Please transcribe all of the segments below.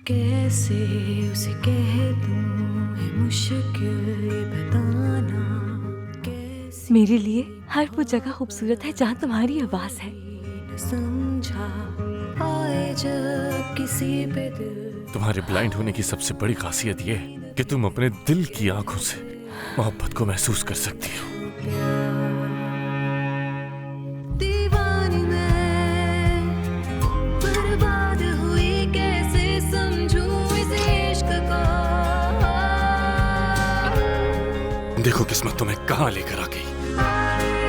कैसे उसे कह दूं है मुश्किल ये बताना कैसे मेरे लिए हर वो जगह खूबसूरत है जहाँ तुम्हारी आवाज है। न समझा आए जब किसी पे दिल तुम्हारे ब्लाइंड होने की सबसे बड़ी खासियत ये है कि तुम अपने दिल की आंखों से मोहब्बत को महसूस कर सकती हो। दीवानी मैं बर्बाद हुई कैसे समझूं इस इश्क को देखो किस्मत तुम्हें कहाँ लेकर आ गई।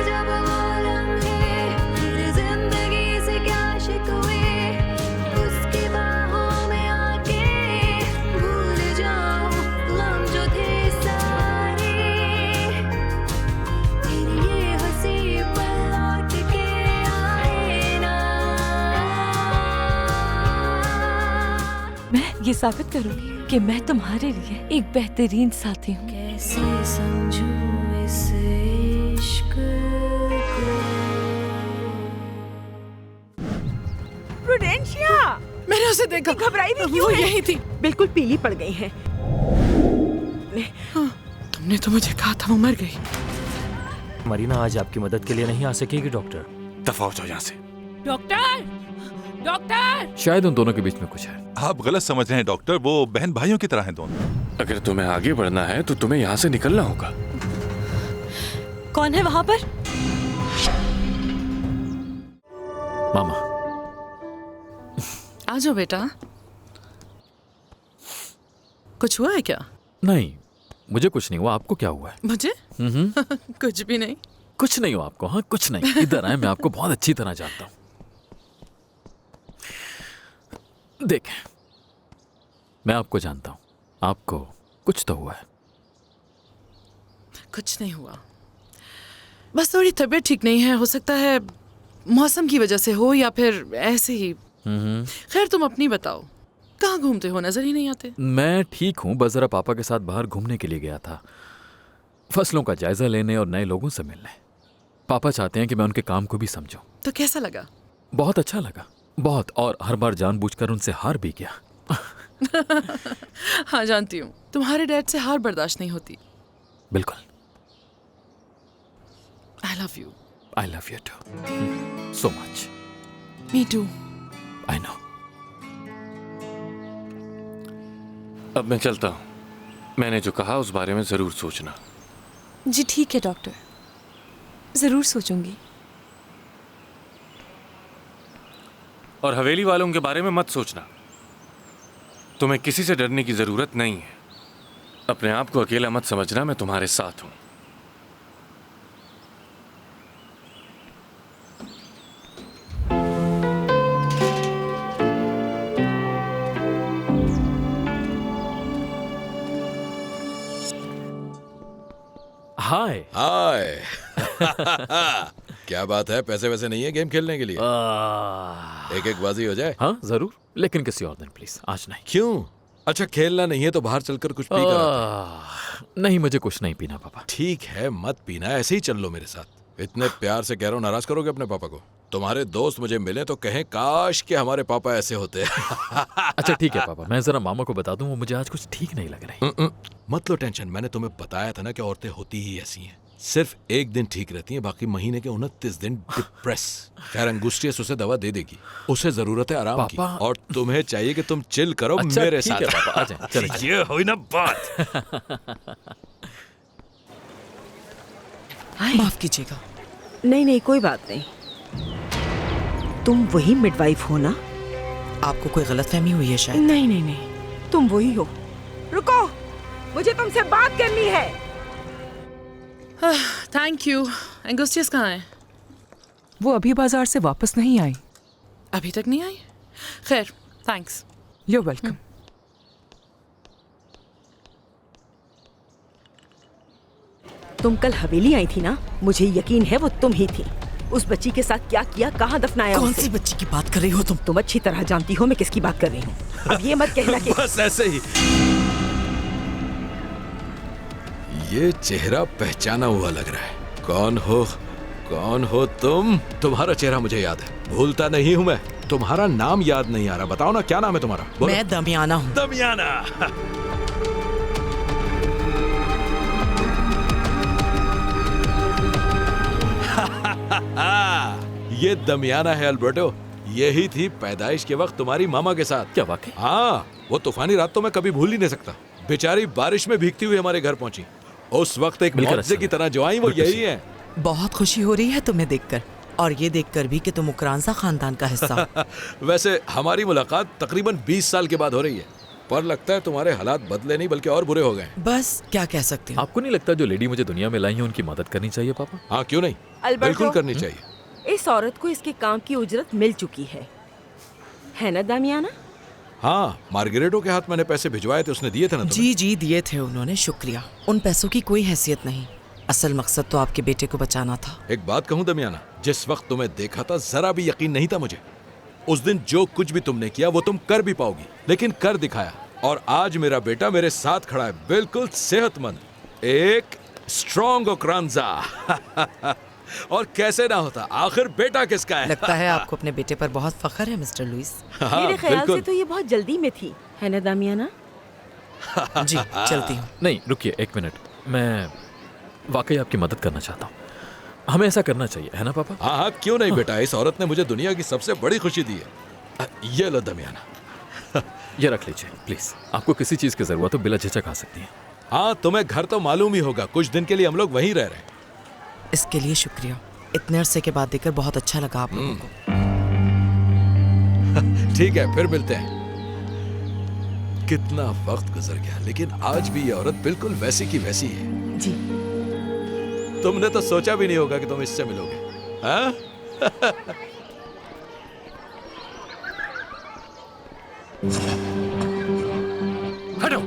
जब वो लम्हे मेरी जिंदगी से क्या शिकवे उसकी बाहों में आके भूल जाऊं गम जो थे सारे तेरी ये हंसी पल लौट के आए ना। मैं ये साबित करूंगी कि मैं तुम्हारे लिए एक बेहतरीन साथी हूँ। कैसे समझूं इस इश्क को। प्रुडेंशिया, मैंने उसे देखा, घबराई भी क्यों वो है? यही थी। बिल्कुल पीली पड़ गई है। तुमने तो मुझे कहा था वो मर गई। मरीना आज आपकी मदद के लिए नहीं आ सकेगी डॉक्टर। दफा हो जाओ यहाँ से। Doctor, doctor! शायद उन दोनों के बीच में कुछ है। आप गलत समझ रहे हैं डॉक्टर, वो बहन भाइयों की तरह हैं दोनों। अगर तुम्हें आगे बढ़ना है तो तुम्हें यहाँ से निकलना होगा। कौन है वहाँ पर? मामा, आ जाओ बेटा। कुछ हुआ है क्या? नहीं, मुझे कुछ नहीं हुआ। आपको क्या हुआ है? मुझे कुछ भी नहीं। कुछ नहीं हुआ आपको? हाँ, कुछ नहीं। इधर आए, मैं आपको बहुत अच्छी तरह जानता हूँ। देखें, मैं आपको जानता हूँ। आपको कुछ तो हुआ है। कुछ नहीं हुआ, बस थोड़ी तबीयत ठीक नहीं है। हो सकता है मौसम की वजह से हो या फिर ऐसे ही। खैर तुम अपनी बताओ, कहाँ घूमते हो? नजर ही नहीं आते। मैं ठीक हूँ, बस जरा पापा के साथ बाहर घूमने के लिए गया था, फसलों का जायजा लेने और नए लोगों से मिलने। पापा चाहते हैं कि मैं उनके काम को भी समझूं। तो कैसा लगा? बहुत अच्छा लगा, बहुत। और हर बार जानबूझकर उनसे हार भी गया। हाँ जानती हूँ, तुम्हारे डैड से हार बर्दाश्त नहीं होती। बिल्कुल। I love you. I love you too so much. Me too. I know. अब मैं चलता हूँ। मैंने जो कहा उस बारे में जरूर सोचना। जी ठीक है डॉक्टर, जरूर सोचूंगी। और हवेली वालों के बारे में मत सोचना। तुम्हें किसी से डरने की जरूरत नहीं है। अपने आप को अकेला मत समझना, मैं तुम्हारे साथ हूं। हाय। हाय। क्या बात है, पैसे वैसे नहीं है गेम खेलने के लिए? एक एक बाजी हो जाए। हाँ जरूर, लेकिन किसी और दिन प्लीज, आज नहीं। क्यों? अच्छा खेलना नहीं है तो बाहर चलकर कुछ पी कर। नहीं, मुझे कुछ नहीं पीना पापा। ठीक है मत पीना, ऐसे ही चल लो मेरे साथ। इतने प्यार से कह रहा हूँ, नाराज करोगे अपने पापा को? तुम्हारे दोस्त मुझे मिले तो कहें काश कि हमारे पापा ऐसे होते। अच्छा ठीक है पापा, मैं जरा मामा को बता दूं, वो मुझे आज कुछ ठीक नहीं लग रही। मत लो टेंशन, मैंने तुम्हें बताया था ना कि औरतें होती ही ऐसी हैं। सिर्फ एक दिन ठीक रहती हैं, बाकी महीने के 29 दिन डिप्रेस। खैर अंगुस्टियस उसे दवा दे देगी, उसे जरूरत है आराम की। और तुम्हें चाहिए कि तुम चिल करो अच्छा, मेरे ठीक साथ। है पापा, आ जाएं, चलें। ये हुई ना बात। माफ कीजिएगा। नहीं नहीं कोई बात नहीं। तुम वही मिडवाइफ हो ना? आपको कोई गलतफहमी हुई है शायद। नहीं नहीं नहीं, तुम वही हो। रुको, मुझे तुमसे बात करनी है। Thank you. एंगुस्टियस कहाँ है? वो अभी बाजार से वापस नहीं आई। अभी तक नहीं आई? खैर थैंक्स। You welcome. तुम कल हवेली आई थी ना, मुझे यकीन है वो तुम ही थी। उस बच्ची के साथ क्या किया, कहाँ दफनाया कौन उसे? सी बच्ची की बात कर रही हो तुम? तुम अच्छी तरह जानती हो मैं किसकी बात कर रही हूँ। अब ये मत कहना कि बस ऐसे ही। ये चेहरा पहचाना हुआ लग रहा है। कौन हो तुम? तुम्हारा चेहरा मुझे याद है, भूलता नहीं हूं मैं। तुम्हारा नाम याद नहीं आ रहा, बताओ ना क्या नाम है तुम्हारा? बोलो। मैं दमियाना हूँ। दमियाना। ये दमियाना है अल्बर्टो, यही थी पैदाइश के वक्त तुम्हारी मामा के साथ। क्या वाकई? हाँ, वो तूफानी रात तो मैं कभी भूल ही नहीं सकता। बेचारी बारिश में भीगती हुई हमारे घर पहुंची। उस वक्त एक मिलकर मौजे अच्छा की तरह जो आई वो यही है। बहुत खुशी हो रही है तुम्हें देखकर, और ये देखकर भी कि तुम उकरांजा खानदान का हिस्सा हो। वैसे हमारी मुलाकात तकरीबन 20 साल के बाद हो रही है, पर लगता है तुम्हारे हालात बदले नहीं बल्कि और बुरे हो गए। बस क्या कह सकते हो। आपको नहीं लगता जो लेडी मुझे दुनिया में लाई है उनकी मदद करनी चाहिए पापा? हाँ, क्यों नहीं, अल्बर्टो। बिल्कुल करनी चाहिए। इस औरत को इसके काम की उजरत मिल चुकी है ना दामियाना? हाँ, मार्गरेटो के हाथ मैंने पैसे भिजवाए थे, उसने दिए थे ना तुम्हें? जी जी दिए थे उन्होंने, शुक्रिया। उन पैसों की कोई हैसियत नहीं, असल मकसद तो आपके बेटे को बचाना था। एक बात कहूं दमियाना, जिस वक्त तुम्हें देखा था जरा भी यकीन नहीं था मुझे। उस दिन जो कुछ भी तुमने किया वो तुम कर भी पाओगी, लेकिन कर दिखाया। और आज मेरा बेटा मेरे साथ खड़ा है, बिल्कुल सेहतमंद, एक स्ट्रॉन्ग ओक्रांजा। और कैसे ना होता, आखिर बेटा किसका है? लगता है आपको अपने बेटे पर बहुत फख्र है मिस्टर लुइस। हाँ, मेरे ख्याल से बिल्कुल। तो ये बहुत जल्दी में थी, है ना दामियाना? जी चलती हूँ। नहीं रुकिए एक मिनट, मैं वाकई आपकी मदद करना चाहता हूँ। हमें ऐसा करना चाहिए, है ना पापा? हाँ हाँ, क्यों नहीं बेटा, इस औरत ने मुझे दुनिया की सबसे बड़ी खुशी दी है। ये लो दमियाना। ये रख लीजिए प्लीज। आपको किसी चीज की जरूरत हो बिला झिझक आ सकती है। हाँ, तुम्हें घर तो मालूम ही होगा, कुछ दिन के लिए हम लोग वहीं रह रहे हैं। इसके लिए शुक्रिया, इतने अरसे के बाद देखकर बहुत अच्छा लगा आप लोगों को। ठीक है, फिर मिलते हैं। कितना वक्त गुजर गया, लेकिन आज भी ये औरत बिल्कुल वैसी की वैसी है। जी। तुमने तो सोचा भी नहीं होगा कि तुम इससे मिलोगे, हाँ? हटो।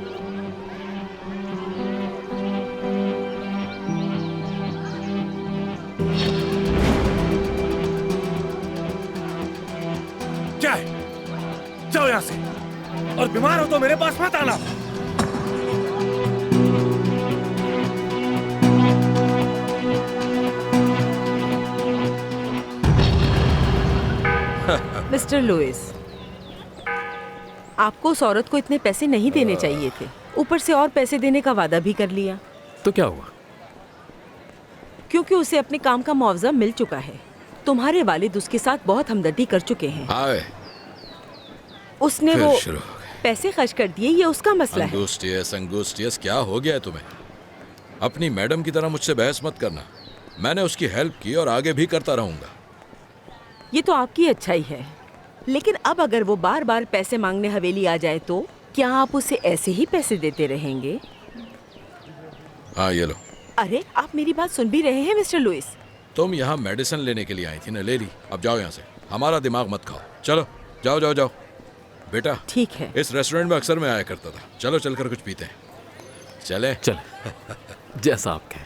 क्या है? जाओ यहां से, और बीमार हो तो मेरे पास मत आना। मिस्टर लुइस, आपको उस औरत को इतने पैसे नहीं देने चाहिए थे, ऊपर से और पैसे देने का वादा भी कर लिया। तो क्या हुआ? क्योंकि उसे अपने काम का मुआवजा मिल चुका है। तुम्हारे वालिद उसके साथ बहुत हमदर्दी कर चुके हैं। हाय, उसने फिर वो शुरू हो गए। पैसे खर्च कर दिए, ये उसका मसला है। अंगूस्टियस, क्या हो गया है तुम्हें? अपनी मैडम की तरह मुझसे बहस मत करना। मैंने उसकी हेल्प की और आगे भी करता रहूंगा। ये तो आपकी अच्छाई है, लेकिन अब अगर वो बार बार पैसे मांगने हवेली आ जाए तो क्या आप उसे ऐसे ही पैसे देते रहेंगे? हाँ, ये लो। अरे, आप मेरी बात सुन भी रहे हैं मिस्टर लुइस? तुम यहाँ मेडिसिन लेने के लिए आई थी ना, ले ली। अब जाओ यहाँ से, हमारा दिमाग मत खाओ। चलो जाओ जाओ जाओ। बेटा ठीक है। इस रेस्टोरेंट में अक्सर मैं आया करता था। चलो चलकर कुछ पीते हैं। चले चले जैसा आप कहें।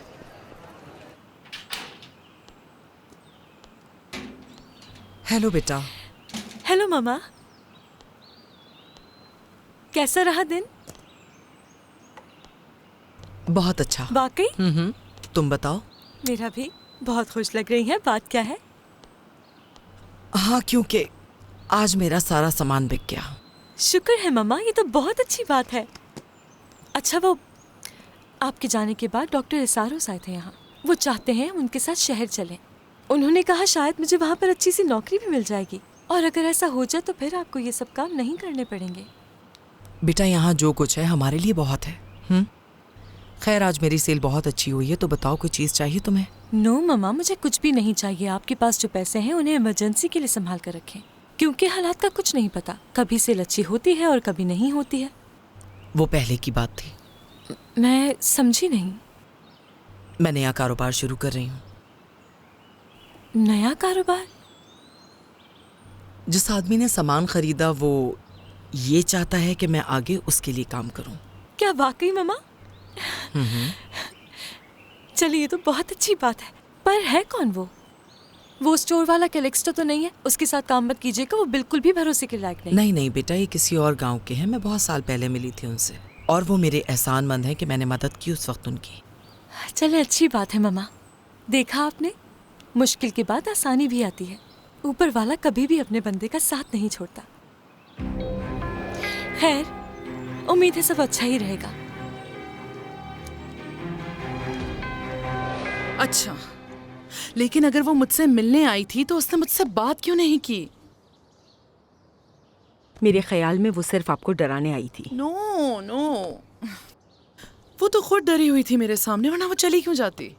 हेलो बेटा। हेलो मामा, कैसा रहा दिन? बहुत अच्छा। वाकई? तुम बताओ। मेरा भी। बहुत खुश लग रही है। बात क्या है? हाँ, क्योंकि आज मेरा सारा सामान बिक गया। शुक्र है मामा, ये तो बहुत अच्छी बात है। अच्छा, वो आपके जाने के बाद डॉक्टर इसारोस आए थे यहाँ। वो चाहते हैं हम उनके साथ शहर चलें। उन्होंने कहा शायद मुझे वहाँ पर अच्छी सी नौकरी भी मिल जाएगी, और अगर ऐसा हो जाए तो फिर आपको ये सब काम नहीं करने पड़ेंगे। बेटा, यहाँ जो कुछ है हमारे लिए बहुत है। खैर, आज मेरी सेल बहुत अच्छी हुई है, तो बताओ कोई चीज़ चाहिए तुम्हें? नो मामा, मुझे कुछ भी नहीं चाहिए। आपके पास जो पैसे हैं उन्हें इमरजेंसी के लिए संभाल कर रखें, क्योंकि हालात का कुछ नहीं पता, कभी सेल अच्छी होती है और कभी नहीं होती है। वो पहले की बात थी। मैं समझी नहीं। मैं नया कारोबार शुरू कर रही हूँ। नया कारोबार? जिस आदमी ने सामान खरीदा वो ये चाहता है कि मैं आगे उसके लिए काम करूँ। क्या वाकई मामा? चलिए, ये तो बहुत अच्छी बात है। पर है कौन वो? वो स्टोर वाला कैलेक्स्टर तो नहीं है? उसके साथ काम मत कीजिएगा, वो बिल्कुल भी भरोसे के लायक नहीं। नहीं नहीं बेटा, ये किसी और गांव के हैं। मैं बहुत साल पहले मिली थी उनसे, और वो मेरे एहसानमंद हैं कि मैंने मदद की उस वक्त उनकी। चले, अच्छी बात है मामा। देखा आपने, मुश्किल के बाद आसानी भी आती है। ऊपर वाला कभी भी अपने बंदे का साथ नहीं छोड़ता। खैर, उम्मीद है सब अच्छा ही रहेगा। अच्छा, लेकिन अगर वो मुझसे मिलने आई थी तो उसने मुझसे बात क्यों नहीं की? मेरे ख्याल में वो सिर्फ आपको डराने आई थी। नो नो, वो तो खुद डरी हुई थी मेरे सामने, वरना वो चली क्यों जाती?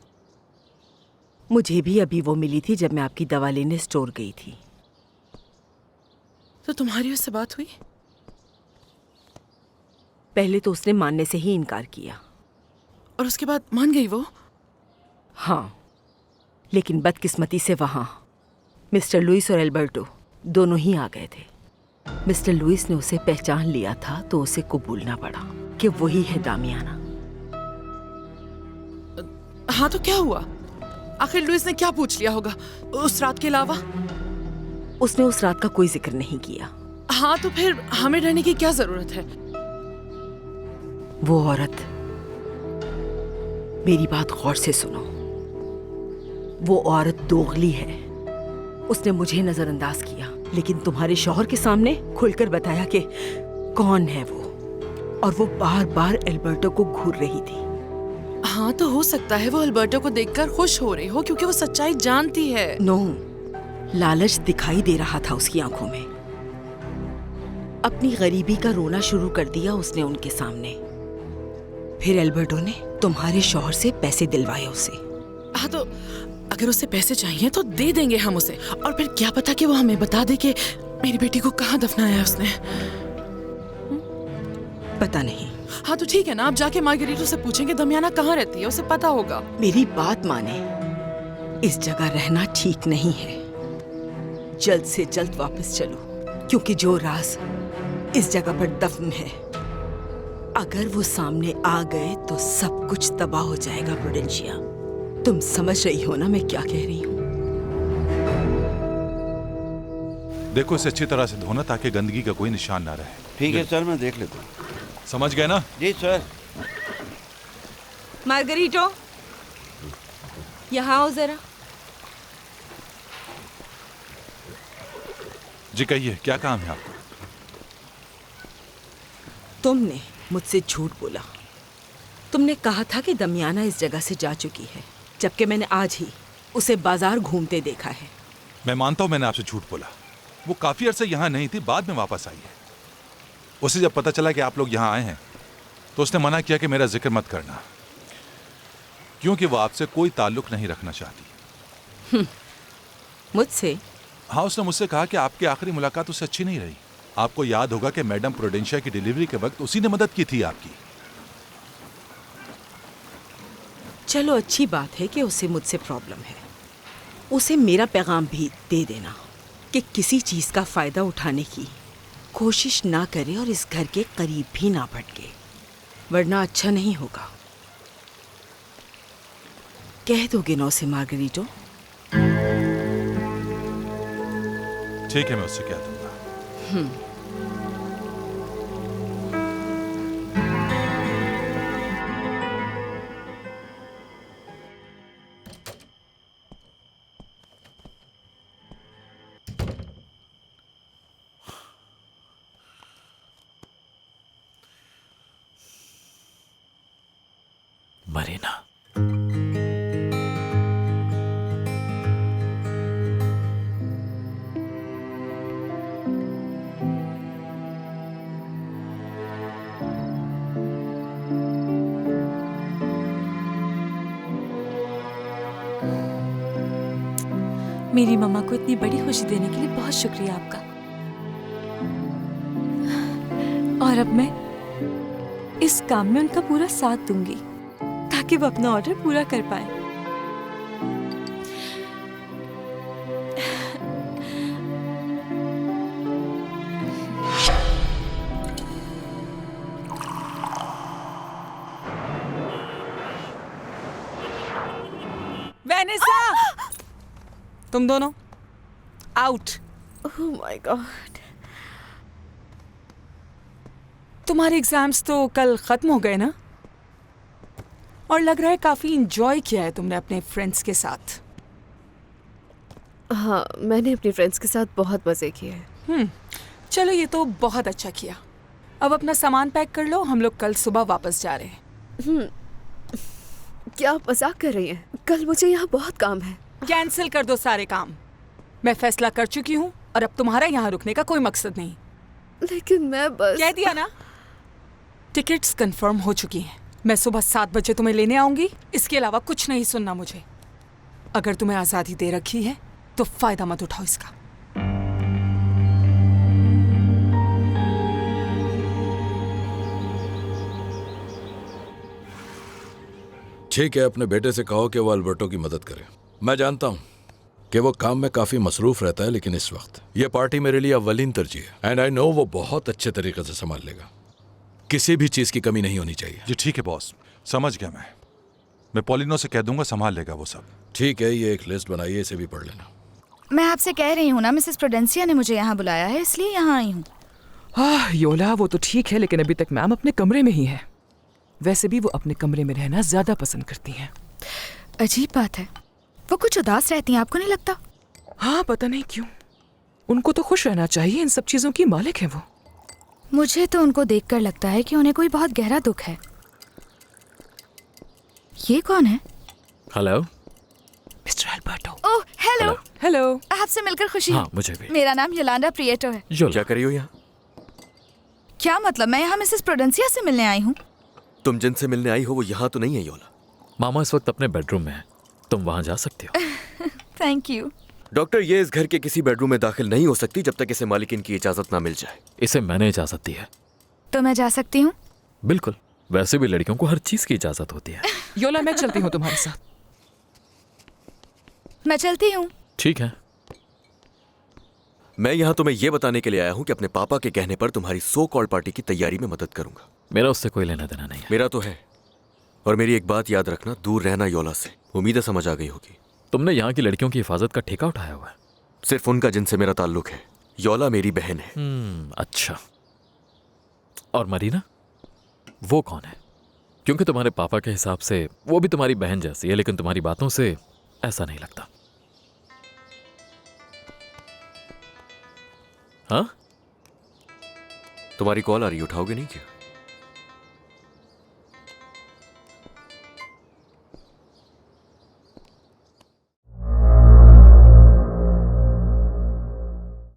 मुझे भी अभी वो मिली थी जब मैं आपकी दवा लेने स्टोर गई थी। तो तुम्हारी उससे बात हुई? पहले तो उसने मानने से ही इनकार किया। और उसके बाद मान गई वो? हाँ, लेकिन बदकिस्मती से वहां मिस्टर लुइस और एल्बर्टो दोनों ही आ गए थे। मिस्टर लुइस ने उसे पहचान लिया था तो उसे कबूलना पड़ा कि वही है दामियाना। हाँ, तो क्या हुआ? आखिर लुइस ने क्या पूछ लिया होगा उस रात के अलावा? उसने उस रात का कोई जिक्र नहीं किया। हाँ, तो फिर हमें डरने की क्या जरूरत है? वो औरत, मेरी बात गौर से सुनो, वो औरत दोगली है। उसने मुझे नजरअंदाज किया, लेकिन तुम्हारे शौहर के सामने खुलकर बताया कि कौन है वो, और वो बार बार एल्बर्टो को घूर रही थी। हाँ, तो हो सकता है वो अल्बर्टो को देखकर खुश हो रही हो क्योंकि वो सच्चाई जानती है। नो, लालच दिखाई दे रहा था उसकी आंखों में। अपनी गरीबी का रोना शुरू कर दिया उसने उनके सामने। फिर एल्बर्टो ने तुम्हारे शौहर से पैसे दिलवाए उसे। हाँ, तो अगर उसे पैसे चाहिए तो दे देंगे हम उसे, और फिर क्या पता कि वो हमें बता दे कि मेरी बेटी को कहाँ दफनाया है उसने। पता नहीं। हाँ, तो ठीक है ना, आप जाके मार्गरीटो से पूछेंगे दमियाना कहाँ रहती है, उसे पता होगा। मेरी बात माने, इस जगह रहना ठीक नहीं है। जल्द से जल्द वापस चलो, क्योंकि जो राज इस जगह पर दफन है, अगर वो सामने आ गए तो सब कुछ तबाह हो जाएगा। प्रूडेंशिया, तुम समझ रही हो ना मैं क्या कह रही हूँ? देखो, इसे अच्छी तरह से धोना ताकि गंदगी का कोई निशान ना रहे। ठीक है सर, मैं देख लेता हूँ। समझ गए ना? जी सर। मार्गरीटो, यहाँ आओ जरा। जी कहिए, क्या काम है आपको? तुमने मुझसे झूठ बोला। तुमने कहा था कि दमियाना इस जगह से जा चुकी है, जबकि मैंने आज ही उसे बाजार घूमते देखा है। मैं मानता हूं मैंने आपसे झूठ बोला। वो काफी अरसे यहाँ नहीं थी, बाद में वापस आई है। उसे जब पता चला कि आप लोग यहाँ आए हैं तो उसने मना किया कि मेरा जिक्र मत करना, क्योंकि वो आपसे कोई ताल्लुक नहीं रखना चाहती। मुझसे? हाँ, उसने मुझसे कहा कि आपकी आखिरी मुलाकात उससे अच्छी नहीं रही। आपको याद होगा कि मैडम प्रूडेंशिया की डिलीवरी के वक्त उसी ने मदद की थी आपकी। चलो, अच्छी बात है कि उसे मुझसे प्रॉब्लम है। उसे मेरा पैगाम भी दे देना कि किसी चीज का फायदा उठाने की कोशिश ना करे और इस घर के करीब भी ना भटके, वरना अच्छा नहीं होगा। कह दोगे ना उसे मार्गरीटो? ठीक है, मैं उससे कह दूंगा। मरीना, मेरी मम्मा को इतनी बड़ी खुशी देने के लिए बहुत शुक्रिया आपका। और अब मैं इस काम में उनका पूरा साथ दूंगी ताकि वो अपना ऑर्डर पूरा कर पाए। वेनेसा, तुम दोनों आउट। Oh my God. तुम्हारे एग्जाम्स तो कल खत्म हो गए ना, और लग रहा है काफी इंजॉय किया है तुमने अपने फ्रेंड्स के साथ। हाँ, मैंने अपनी फ्रेंड्स के साथ बहुत मज़े किए हैं। चलो ये तो बहुत अच्छा किया। अब अपना सामान पैक कर लो, हम लोग कल सुबह वापस जा रहे हैं। क्या आप मजाक कर रही हैं? कल मुझे यहाँ बहुत काम है। कैंसिल कर दो सारे काम। मैं फैसला कर चुकी हूँ और अब तुम्हारा यहाँ रुकने का कोई मकसद नहीं। लेकिन मैं बस कह दिया ना। टिकट्स कंफर्म हो चुकी हैं। मैं सुबह 7 बजे तुम्हें लेने आऊंगी। इसके अलावा कुछ नहीं सुनना मुझे। अगर तुम्हें आज़ादी दे रखी है तो फायदा मत उठाओ इसका। ठीक है, अपने बेटे से कहो कि वो अल्बर्टो की मदद करे। मैं जानता हूं कि वो काम में काफी मसरूफ रहता है, लेकिन इस वक्त ये पार्टी मेरे लिए अव्वलीन तरजीह है एंड आई नो वो बहुत अच्छे तरीके से संभाल लेगा। किसी भी चीज की कमी नहीं होनी चाहिए। जी ठीक है बॉस, समझ गया मैं पॉलिनो से कह दूंगा, संभाल लेगा वो सब। ठीक है, ये एक लिस्ट बनाइए, इसे भी पढ़ लेना। मैं आपसे कह रही हूँ ना, मिसेस प्रूडेंसिया ने मुझे यहाँ बुलाया है, इसलिए यहाँ आई हूँ। योला, वो तो ठीक है, लेकिन अभी तक मैम अपने कमरे में ही है। वैसे भी वो अपने कमरे में रहना ज्यादा पसंद करती हैं। अजीब बात है, वो कुछ उदास रहती हैं, आपको नहीं लगता? हाँ, पता नहीं क्यों। उनको तो खुश रहना चाहिए, इन सब चीजों की मालिक है वो। मुझे तो उनको देखकर लगता है कि उन्हें कोई बहुत गहरा दुख है। ये कौन है? Hello, mister Alberto. Oh, hello. Hello. आपसे मिलकर खुशी हाँ, हुई। मुझे भी। मेरा नाम योलांडा प्रिएटो है। क्या कर रही हो यहाँ? क्या मतलब? मैं यहाँ मिसेस प्रूडेंसिया से मिलने आई हूँ। तुम जिनसे मिलने आई हो वो यहाँ तो नहीं है योला। मामा इस वक्त अपने बेडरूम में है, तुम वहां जा सकते हो। Thank you. डॉक्टर, ये इस घर के किसी बेडरूम में दाखिल नहीं हो सकती जब तक इसे मालिकिन की इजाजत ना मिल जाए। इसे मैंने इजाजत दी है। तो मैं जा सकती हूँ? बिल्कुल, वैसे भी लड़कियों को हर चीज की इजाजत होती है। योला, मैं चलती हूँ तुम्हारे साथ। मैं चलती हूँ। ठीक है। मैं यहाँ तुम्हें ये बताने के लिए आया हूँ कि अपने पापा के कहने पर तुम्हारी सो कॉल्ड पार्टी की तैयारी में मदद करूंगा। मेरा उससे कोई लेना देना नहीं है। मेरा तो है। और मेरी एक बात याद रखना, दूर रहना योला से। उम्मीद है समझ आ गई होगी। तुमने यहाँ की लड़कियों की हिफाजत का ठेका उठाया हुआ है? सिर्फ उनका जिनसे मेरा ताल्लुक है। योला मेरी बहन है। अच्छा। और मरीना, वो कौन है? क्योंकि तुम्हारे पापा के हिसाब से वो भी तुम्हारी बहन जैसी है, लेकिन तुम्हारी बातों से ऐसा नहीं लगता। हाँ? तुम्हारी कॉल आ रही, उठाओगे नहीं क्या?